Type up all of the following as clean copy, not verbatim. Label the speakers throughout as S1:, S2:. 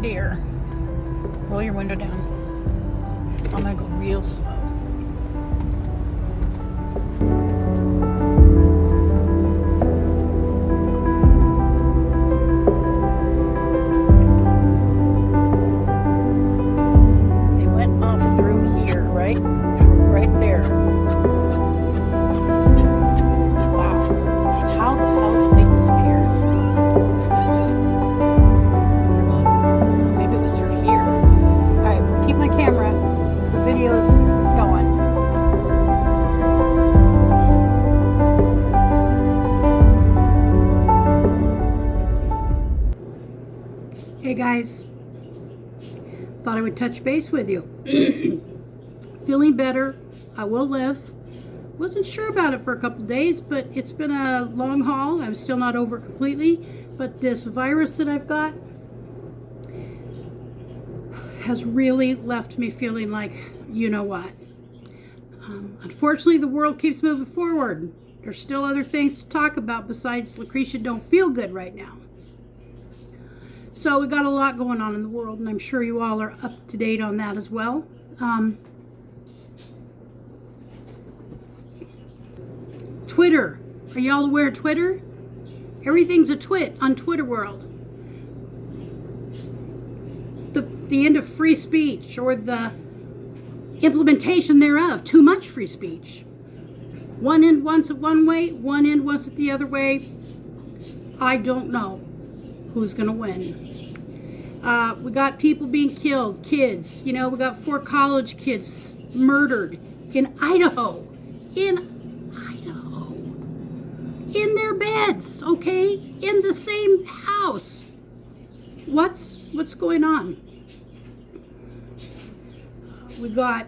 S1: dear. Roll your window down. I'm gonna go real slow. They went off through here, right? Right there. Wow. How the hell did they disappear? Maybe it was through here. Alright, we'll keep my camera. The video's going. Hey guys. Thought I would touch base with you. Feeling better. I will live. Wasn't sure about it for a couple days, but it's been a long haul. I'm still not over completely, but this virus that I've got has really left me feeling like you know what. Unfortunately, the world keeps moving forward. There's still other things to talk about besides Lucretia don't feel good right now. So we got a lot going on in the world, and I'm sure you all are up to date on that as well. Twitter. Are y'all aware of Twitter? Everything's a twit on Twitter world. The end of free speech, or the implementation thereof. Too much free speech. One end wants it one way, one end wants it the other way. I don't know who's going to win. We got people being killed, kids. You know, we got 4 college kids murdered in Idaho. In their beds, okay? In the same house. What's going on? We got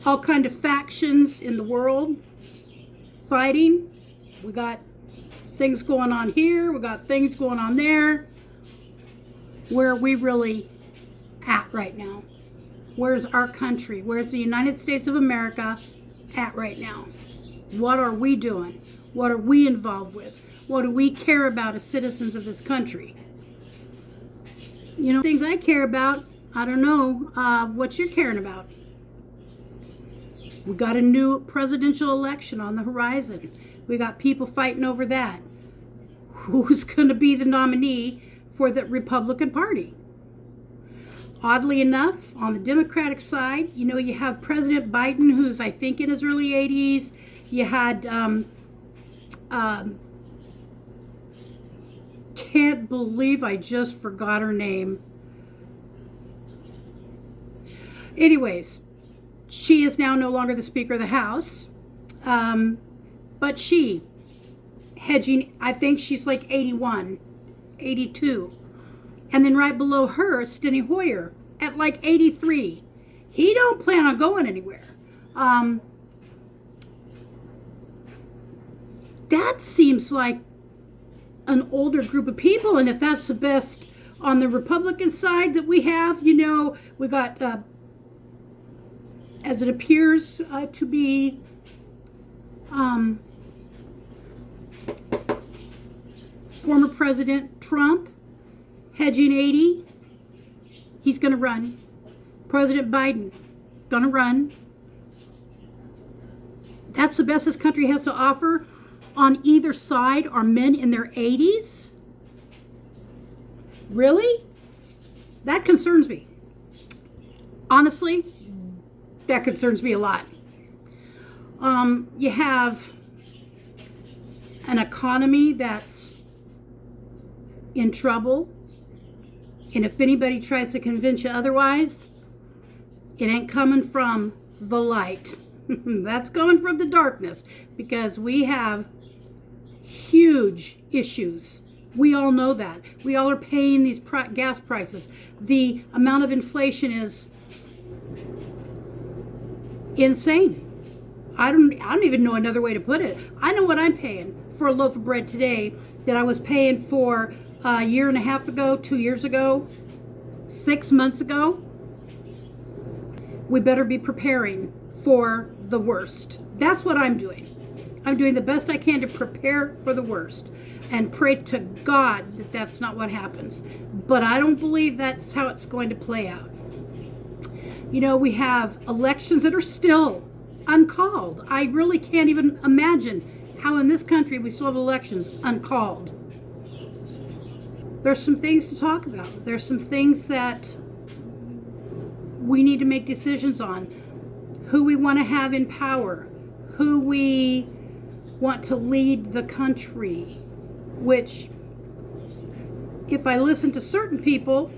S1: all kind of factions in the world fighting. We got things going on here. We got things going on there. Where are we really at right now? Where's our country? Where's the United States of America at right now? What are we doing? What are we involved with? What do we care about as citizens of this country? You know, things I care about, I don't know what you're caring about. We got a new presidential election on the horizon. We got people fighting over that. Who's going to be the nominee for the Republican Party? Oddly enough, on the Democratic side, you know, you have President Biden, who's I think in his early 80s. You had, can't believe I just forgot her name. Anyways, she is now no longer the Speaker of the House. But she, hedging, I think she's like 81, 82. And then right below her, Steny Hoyer at like 83. He don't plan on going anywhere. That seems like an older group of people, and if that's the best on the Republican side that we have, you know, we got, as it appears to be, former President Trump, hedging 80, he's going to run. President Biden, going to run. That's the best this country has to offer. On either side are men in their 80s? Really? That concerns me. Honestly, that concerns me a lot. You have an economy that's in trouble. And if anybody tries to convince you otherwise, it ain't coming from the light. That's coming from the darkness, because we have huge issues. We all know that. We all are paying these gas prices. The amount of inflation is insane. I don't even know another way to put it. I know what I'm paying for a loaf of bread today that I was paying for a year and a half ago, 2 years ago, 6 months ago. We better be preparing for the worst. That's what I'm doing. I'm doing the best I can to prepare for the worst and pray to God that that's not what happens. But I don't believe that's how it's going to play out. You know, we have elections that are still uncalled. I really can't even imagine how in this country we still have elections uncalled. There's some things to talk about. There's some things that we need to make decisions on. Who we want to have in power, who we want to lead the country, which, if I listen to certain people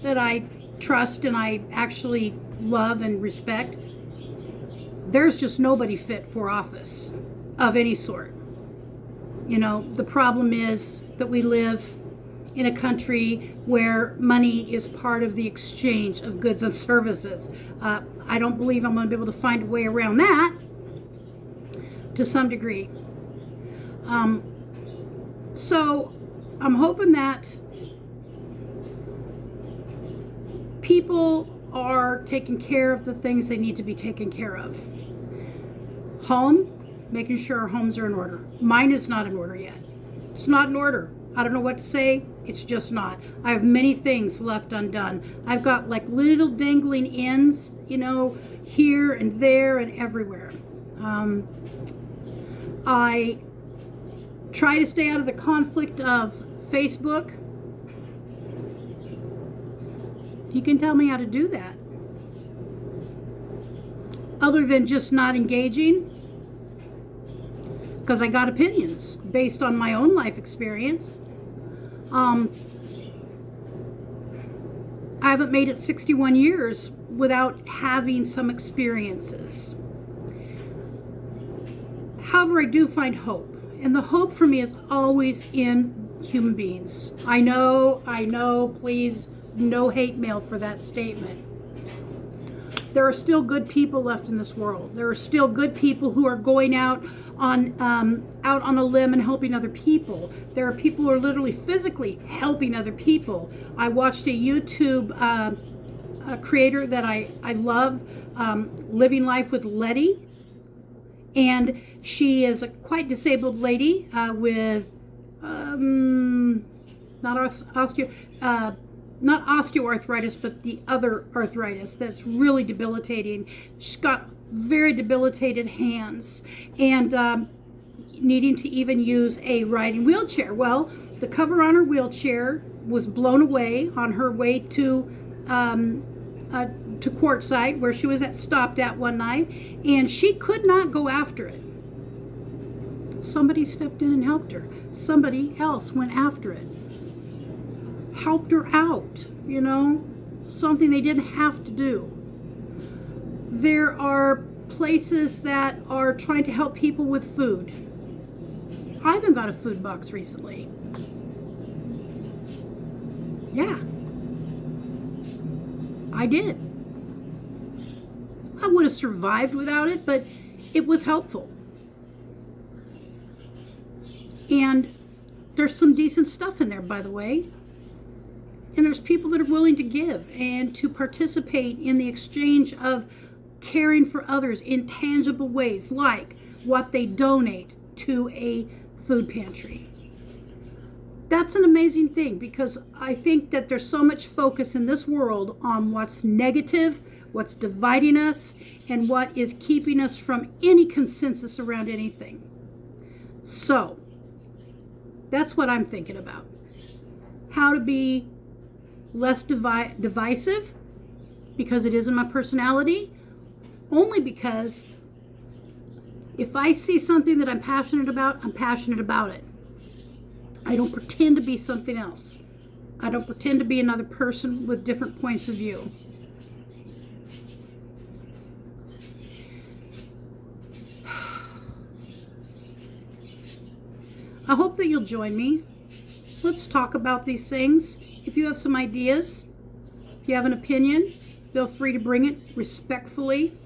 S1: that I trust and I actually love and respect, there's just nobody fit for office of any sort. You know, the problem is that we live in a country where money is part of the exchange of goods and services. I don't believe I'm going to be able to find a way around that to some degree. So I'm hoping that people are taking care of the things they need to be taken care of. Home, making sure our homes are in order. Mine is not in order yet. It's not in order. I don't know what to say. It's just not. I have many things left undone. I've got like little dangling ends, you know, here and there and everywhere. I try to stay out of the conflict of Facebook. You can tell me how to do that. Other than just not engaging. Because I got opinions based on my own life experience. I haven't made it 61 years without having some experiences. However, I do find hope. And the hope for me is always in human beings. I know, please, no hate mail for that statement. There are still good people left in this world. There are still good people who are going out on a limb and helping other people. There are people who are literally physically helping other people. I watched a YouTube creator that I love, Living Life with Letty, and she is a quite disabled lady with not osteoarthritis, but the other arthritis that's really debilitating. She's got very debilitated hands and needing to even use a riding wheelchair. Well, the cover on her wheelchair was blown away on her way to Quartzsite, where she was stopped at one night, and she could not go after it. Somebody stepped in and helped her. Somebody else went after it. Helped her out, you know, something they didn't have to do. There are places that are trying to help people with food. I even got a food box recently. Yeah, I did. I would have survived without it, but it was helpful. And there's some decent stuff in there, by the way. And there's people that are willing to give and to participate in the exchange of caring for others in tangible ways, like what they donate to a food pantry. That's an amazing thing, because I think that there's so much focus in this world on what's negative, what's dividing us, and what is keeping us from any consensus around anything. So that's what I'm thinking about. How to be less divisive, because it isn't my personality, only because if I see something that I'm passionate about, I'm passionate about it. I don't pretend to be something else. I don't pretend to be another person with different points of view. I hope that you'll join me. Let's talk about these things. If you have some ideas, if you have an opinion, feel free to bring it respectfully.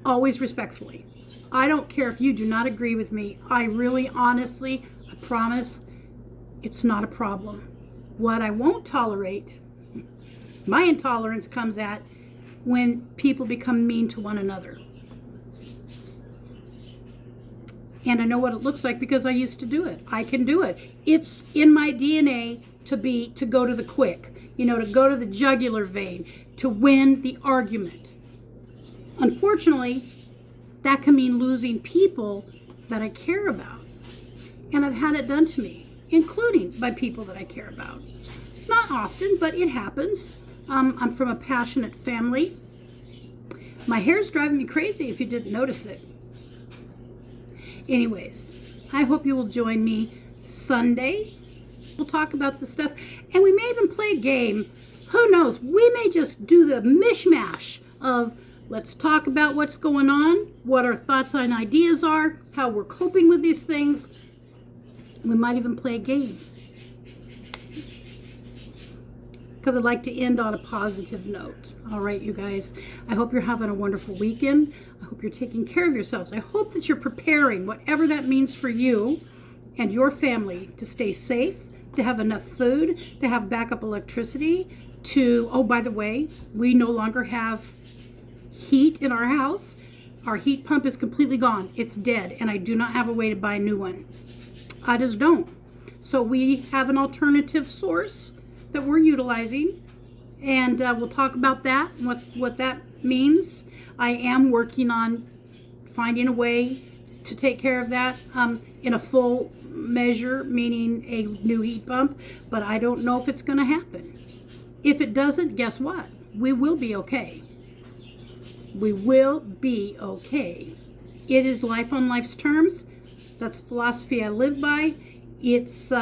S1: Always respectfully. I don't care if you do not agree with me. I really, honestly, I promise, it's not a problem. What I won't tolerate, my intolerance comes at when people become mean to one another. And I know what it looks like because I used to do it. I can do it. It's in my DNA to go to the quick, to go to the jugular vein, to win the argument. Unfortunately, that can mean losing people that I care about. And I've had it done to me, including by people that I care about. Not often, but it happens. I'm from a passionate family. My hair's driving me crazy if you didn't notice it. Anyways, I hope you will join me Sunday. We'll talk about the stuff, and we may even play a game. Who knows? We may just do the mishmash of let's talk about what's going on, what our thoughts and ideas are, how we're coping with these things. We might even play a game. Because I'd like to end on a positive note. All right, you guys. I hope you're having a wonderful weekend. I hope you're taking care of yourselves. I hope that you're preparing, whatever that means for you and your family, to stay safe, to have enough food, to have backup electricity, oh, by the way, we no longer have heat in our house. Our heat pump is completely gone. It's dead, and I do not have a way to buy a new one. I just don't. So we have an alternative source that we're utilizing, and we'll talk about that and what that means. I am working on finding a way to take care of that in a full measure, meaning a new heat pump, but I don't know if it's going to happen. If it doesn't, guess what? We will be okay. We will be okay. It is life on life's terms. That's a philosophy I live by. It's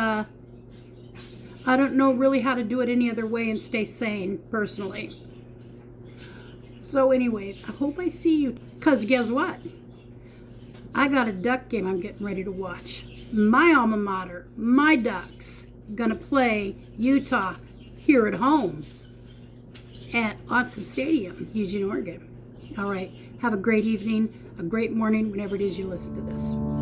S1: I don't know really how to do it any other way and stay sane, personally. So anyways, I hope I see you. Because guess what? I got a Duck game I'm getting ready to watch. My alma mater, my Ducks, gonna play Utah here at home at Autzen Stadium, Eugene, Oregon. All right. Have a great evening, a great morning, whenever it is you listen to this.